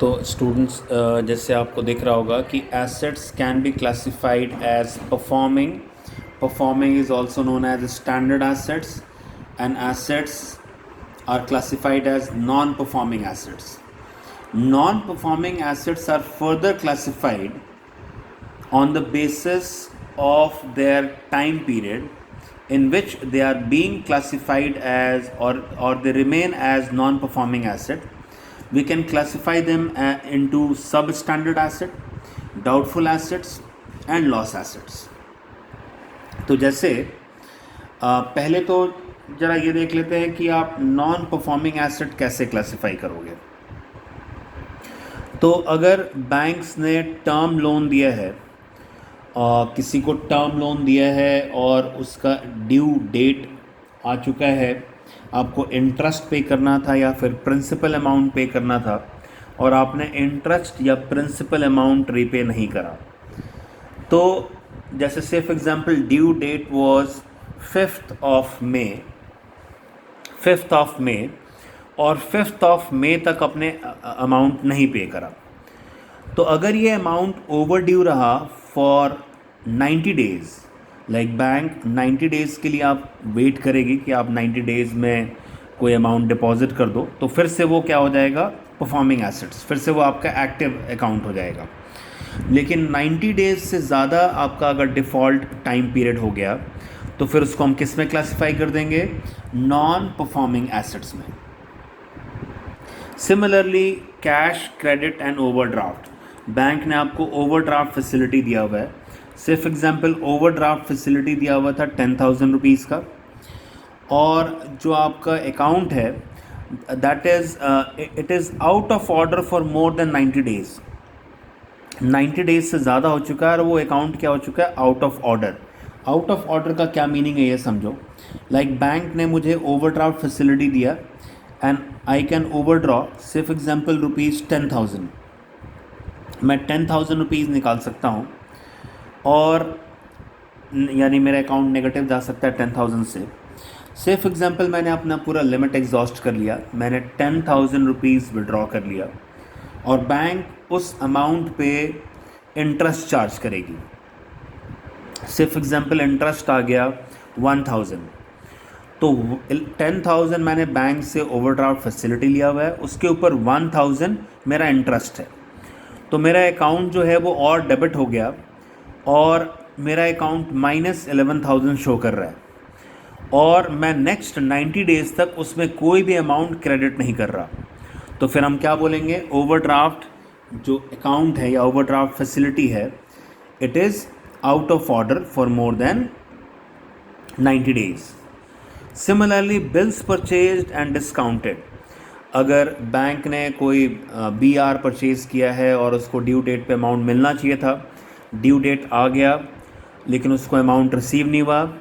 तो स्टूडेंट्स जैसे आपको दिख रहा होगा कि assets can be classified as performing. Performing is also known as standard assets, and assets are classified as non-performing assets. Non-performing assets are further classified on the basis of their time period in which they are being classified as, or they remain as non-performing asset. We can classify them into substandard asset, doubtful assets and loss assets. तो जैसे पहले तो ज़रा ये देख लेते हैं कि आप नॉन परफॉर्मिंग एसेट कैसे क्लासिफाई करोगे. तो अगर बैंक्स ने टर्म लोन दिया है, किसी को टर्म लोन दिया है और उसका ड्यू डेट आ चुका है, आपको इंटरेस्ट पे करना था या फिर प्रिंसिपल अमाउंट पे करना था, और आपने इंटरेस्ट या प्रिंसिपल अमाउंट रीपे नहीं करा, तो जैसे से for example due date was 5th of May और 5th ऑफ मे तक अपने अमाउंट नहीं पे करा, तो अगर ये अमाउंट ओवर ड्यू रहा for 90 days, like bank 90 days के लिए आप वेट करेगी कि आप 90 डेज़ में कोई अमाउंट डिपॉजिट कर दो, तो फिर से वो क्या हो जाएगा, परफॉर्मिंग एसेट्स, फिर से वो आपका एक्टिव अकाउंट हो जाएगा. लेकिन 90 डेज़ से ज़्यादा आपका अगर डिफ़ॉल्ट टाइम पीरियड हो गया, तो फिर उसको हम किस में क्लासिफाई कर देंगे, नॉन परफॉर्मिंग एसेट्स में. Similarly cash, credit and overdraft. Bank ने आपको ओवरड्राफ्ट फैसिलिटी दिया हुआ है. से फॉर एग्जांपल ओवरड्राफ्ट फैसिलिटी दिया हुआ था 10,000 रुपीज़ का, और जो आपका अकाउंट है that is it is out of order for more than 90 days. 90 days से ज़्यादा हो चुका है और वो अकाउंट क्या हो चुका है, out of order. Out of order का क्या मीनिंग है ये समझो. लाइक बैंक ने मुझे ओवरड्राफ्ट फैसिलिटी दिया एंड आई कैन ओवरड्रॉ से फॉर एग्जांपल रुपीज़ 10,000. मैं 10,000 रुपीज़ निकाल सकता हूँ, और यानी मेरा अकाउंट नेगेटिव जा सकता है 10,000 से फॉर एग्जांपल मैंने अपना पूरा लिमिट एग्जॉस्ट कर लिया, मैंने 10,000 रुपीज़ विड्रॉ कर लिया, और बैंक उस अमाउंट पे इंटरेस्ट चार्ज करेगी. से फॉर एग्जांपल इंटरेस्ट आ गया 1,000, तो 10,000 मैंने बैंक से ओवरड्राफ्ट फैसिलिटी लिया हुआ है, उसके ऊपर 1,000 मेरा इंटरेस्ट है, तो मेरा अकाउंट जो है वो और डेबिट हो गया, और मेरा अकाउंट -11,000 शो कर रहा है, और मैं नेक्स्ट 90 डेज़ तक उसमें कोई भी अमाउंट क्रेडिट नहीं कर रहा. तो फिर हम क्या बोलेंगे, ओवरड्राफ्ट जो अकाउंट है या ओवरड्राफ्ट फैसिलिटी है, it is out of order for more than 90 days. Similarly bills purchased and discounted. अगर बैंक ने कोई BR परचेज़ किया है और उसको ड्यू डेट पे अमाउंट मिलना चाहिए था, ड्यू डेट आ गया लेकिन उसको अमाउंट रिसीव नहीं हुआ,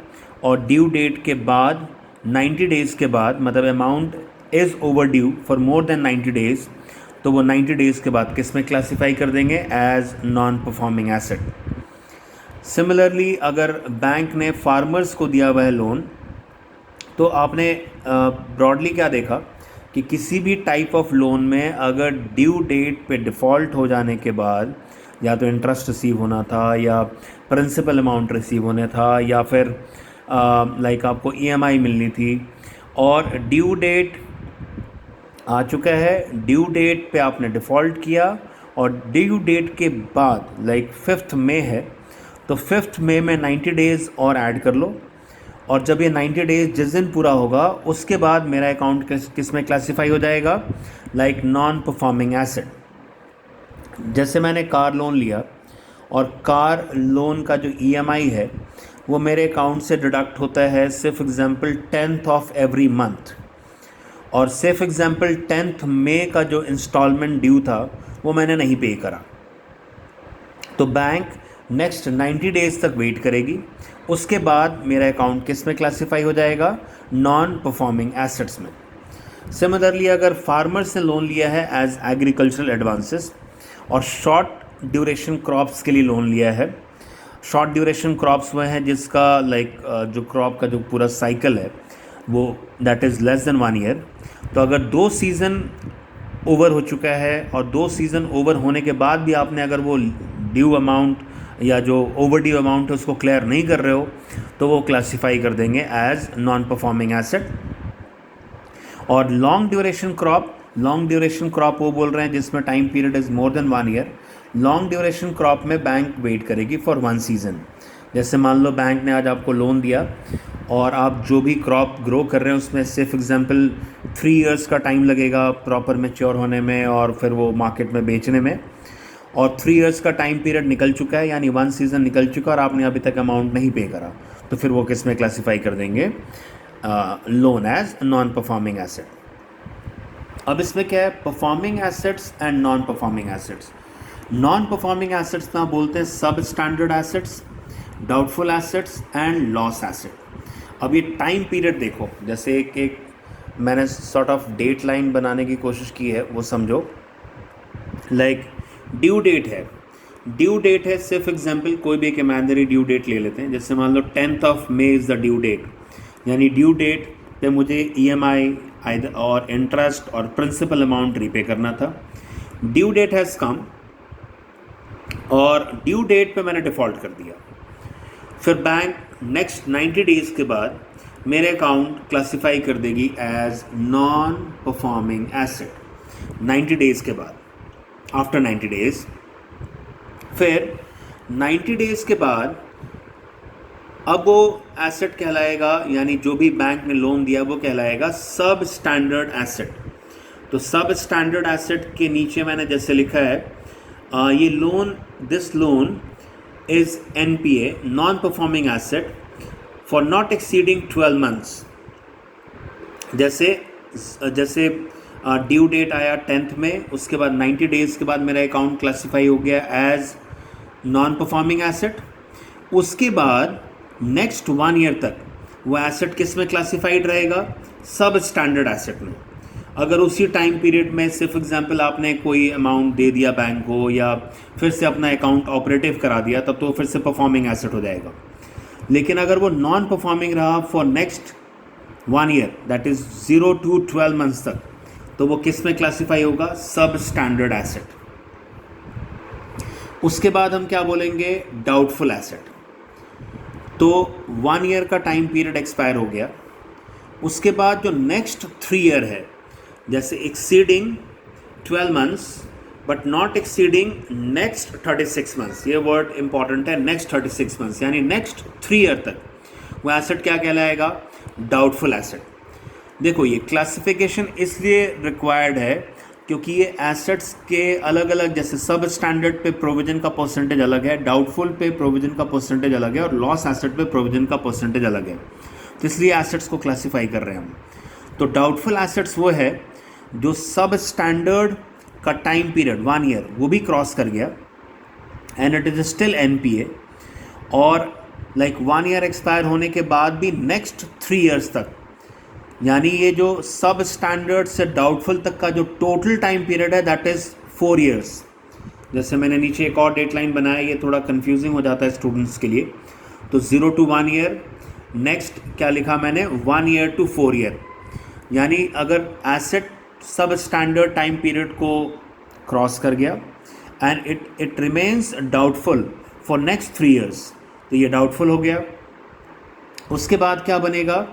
और ड्यू डेट के बाद 90 डेज़ के बाद, मतलब amount is over due for more than 90 days, तो वो 90 डेज़ के बाद किस में क्लासीफाई कर देंगे, as non performing asset. Similarly अगर बैंक ने फार्मर्स को दिया हुआ है लोन, तो आपने ब्रॉडली क्या देखा कि किसी भी टाइप ऑफ लोन में अगर ड्यू डेट पे डिफ़ॉल्ट हो जाने के बाद या तो इंटरेस्ट रिसीव होना था या प्रिंसिपल अमाउंट रिसीव होना था या फिर लाइक आपको EMI मिलनी थी, और ड्यू डेट आ चुका है, ड्यू डेट पे आपने डिफ़ॉल्ट किया, और ड्यू डेट के बाद लाइक 5th मई है, तो 5th मई में 90 डेज़ और ऐड कर लो, और जब ये 90 डेज़ जिस दिन पूरा होगा उसके बाद मेरा अकाउंट किस में क्लासीफाई हो जाएगा, लाइक नॉन परफॉर्मिंग एसेट. जैसे मैंने कार लोन लिया, और कार लोन का जो EMI है वो मेरे अकाउंट से डिडक्ट होता है सिर्फ example 10th of every month, और सिर्फ एग्जांपल 10th मई का जो इंस्टॉलमेंट ड्यू था वो मैंने नहीं पे करा, तो बैंक नेक्स्ट 90 डेज़ तक वेट करेगी, उसके बाद मेरा अकाउंट किस में क्लासीफाई हो जाएगा, नॉन परफॉर्मिंग एसेट्स में. सिमिलरली अगर फार्मर्स ने लोन लिया है एज एग्रीकल्चरल एडवांसेस, और शॉर्ट ड्यूरेशन क्रॉप्स के लिए लोन लिया है. शॉर्ट ड्यूरेशन क्रॉप्स वह हैं जिसका लाइक जो क्रॉप का जो पूरा साइकिल है वो that is less than 1 year. तो अगर 2 सीज़न ओवर हो चुका है और 2 सीज़न ओवर होने के बाद भी आपने अगर वो ड्यू अमाउंट या जो ओवर ड्यू अमाउंट है उसको क्लियर नहीं कर रहे हो, तो वो क्लासीफाई कर देंगे एज नॉन परफॉर्मिंग एसेट। और लॉन्ग ड्यूरेशन क्रॉप वो बोल रहे हैं जिसमें time period is more than 1 year. Long duration crop में बैंक वेट करेगी फॉर 1 सीज़न। जैसे मान लो बैंक ने आज आपको लोन दिया और आप जो भी क्रॉप ग्रो कर रहे हैं उसमें से फॉर एग्जांपल 3 इयर्स का टाइम लगेगा प्रॉपर मैच्योर होने में और फिर वो मार्केट में बेचने में, और 3 इयर्स का टाइम पीरियड निकल चुका है, यानी 1 सीज़न निकल चुका और आपने अभी तक अमाउंट नहीं पे करा, तो फिर वो किस में क्लासीफाई कर देंगे? Loan as non performing asset. अब इसमें क्या है? Performing assets and non performing assets. Non performing assets में आप बोलते हैं substandard assets, doubtful assets and loss asset. अब ये टाइम पीरियड देखो, जैसे एक मैंने सॉर्ट ऑफ डेट लाइन बनाने की कोशिश की है, वो समझो। लाइक ड्यू डेट है, सिर्फ एग्जांपल कोई भी एक इमेजिनरी ड्यू डेट ले लेते हैं। जैसे मान लो 10th of May is the due date, यानी ड्यू डेट पे मुझे ईएमआई और इंटरेस्ट और प्रिंसिपल अमाउंट रीपे करना था। ड्यू डेट हैज़ कम और ड्यू डेट पे मैंने डिफ़ॉल्ट कर दिया। फिर बैंक नेक्स्ट 90 डेज़ के बाद मेरे अकाउंट क्लासिफाई कर देगी as non performing asset 90 days के बाद, आफ्टर 90 डेज़। फिर 90 डेज़ के बाद अब वो एसेट कहलाएगा, यानी जो भी बैंक ने लोन दिया वो कहलाएगा सब स्टैंडर्ड एसेट। तो सब स्टैंडर्ड एसेट के नीचे मैंने जैसे लिखा है ये loan, this loan is NPA, non performing asset for not exceeding 12 months. जैसे ड्यू डेट आया 10th में, उसके बाद 90 डेज़ के बाद मेरा अकाउंट क्लासीफाई हो गया एज नॉन परफॉर्मिंग एसेट। उसके बाद नेक्स्ट 1 ईयर तक वो एसेट किस में क्लासीफाइड रहेगा? सब स्टैंडर्ड एसेट में। अगर उसी टाइम पीरियड में सिर्फ एग्जांपल आपने कोई अमाउंट दे दिया बैंक को या फिर से अपना अकाउंट ऑपरेटिव करा दिया, तब तो फिर से परफॉर्मिंग एसेट हो जाएगा। लेकिन अगर वो नॉन परफॉर्मिंग रहा for next 1 year, that is 0 to 12 months तक, तो वो किस में क्लासीफाई होगा? सब स्टैंडर्ड एसेट। उसके बाद हम क्या बोलेंगे? Doubtful asset. तो 1 ईयर का टाइम पीरियड एक्सपायर हो गया, उसके बाद जो नेक्स्ट 3 ईयर है, जैसे exceeding 12 months but not exceeding next 36 months, ये वर्ड इंपॉर्टेंट है, नेक्स्ट 36 मंथ्स, यानी नेक्स्ट 3 ईयर तक वो एसेट क्या कहलाएगा? Doubtful asset. देखो ये क्लासिफिकेशन इसलिए रिक्वायर्ड है क्योंकि ये एसेट्स के अलग अलग, जैसे सब स्टैंडर्ड पे प्रोविजन का परसेंटेज अलग है, डाउटफुल पे प्रोविजन का परसेंटेज अलग है और लॉस एसेट पे प्रोविजन का परसेंटेज अलग है। तो इसलिए एसेट्स को क्लासिफाई कर रहे हैं हम। तो डाउटफुल एसेट्स वो है जो सब स्टैंडर्ड का टाइम पीरियड 1 ईयर वो भी क्रॉस कर गया and it is still NPA, और लाइक 1 ईयर एक्सपायर होने के बाद भी नेक्स्ट 3 ईयर्स तक, यानी ये जो सब स्टैंडर्ड से डाउटफुल तक का जो टोटल टाइम पीरियड है दैट इज़ 4 ईयर्स। जैसे मैंने नीचे एक और डेटलाइन बनाया, ये थोड़ा कंफ्यूजिंग हो जाता है स्टूडेंट्स के लिए। तो 0 to 1 ईयर, नेक्स्ट क्या लिखा मैंने? 1 ईयर to 4 ईयर, यानी अगर एसेट सब स्टैंडर्ड टाइम पीरियड को क्रॉस कर गया and it remains doubtful for next 3 years, तो ये डाउटफुल हो गया। उसके बाद क्या बनेगा?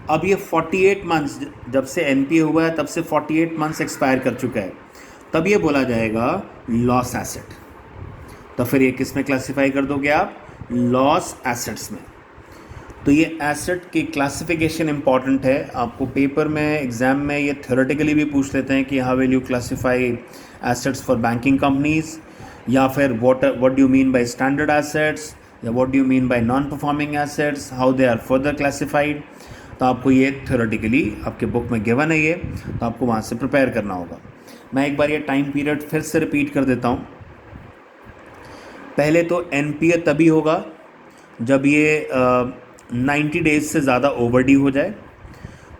अब ये 48 मंथ्स, जब से एनपीए हुआ है तब से 48 मंथ्स एक्सपायर कर चुका है, तब ये बोला जाएगा लॉस एसेट। तो फिर ये किस में क्लासीफाई कर दोगे आप? लॉस एसेट्स में। तो ये एसेट की क्लासिफिकेशन इंपॉर्टेंट है। आपको पेपर में, एग्ज़ाम में ये थ्योरेटिकली भी पूछ लेते हैं कि how will you classify assets for banking companies, या फिर what do you mean by standard assets, या what do you mean by non performing assets, how they are further classified. तो आपको ये थ्योरेटिकली आपके बुक में गिवन है ये, तो आपको वहाँ से प्रिपेयर करना होगा। मैं एक बार ये टाइम पीरियड फिर से रिपीट कर देता हूँ। पहले तो एनपीए तभी होगा जब ये 90 डेज से ज़्यादा ओवरड्यू हो जाए।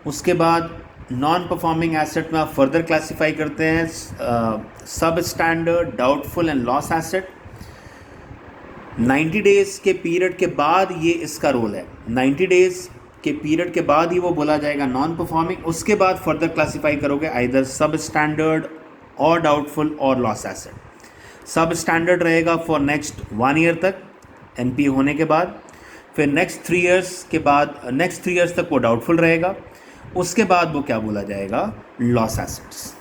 उसके बाद नॉन परफॉर्मिंग एसेट में आप फर्दर क्लासीफाई करते हैं सब standard, doubtful and loss asset. 90 days के पीरियड के बाद ये इसका रोल है, 90 डेज़ के पीरियड के बाद ही वो बोला जाएगा नॉन परफॉर्मिंग। उसके बाद फर्दर क्लासीफाई करोगे आइदर सब स्टैंडर्ड और डाउटफुल और लॉस एसेट। सब स्टैंडर्ड रहेगा फॉर नेक्स्ट 1 ईयर तक एनपीए होने के बाद, फिर नेक्स्ट 3 इयर्स के बाद, नेक्स्ट 3 इयर्स तक वो डाउटफुल रहेगा, उसके बाद वो क्या बोला जाएगा, लॉस एसेट्स।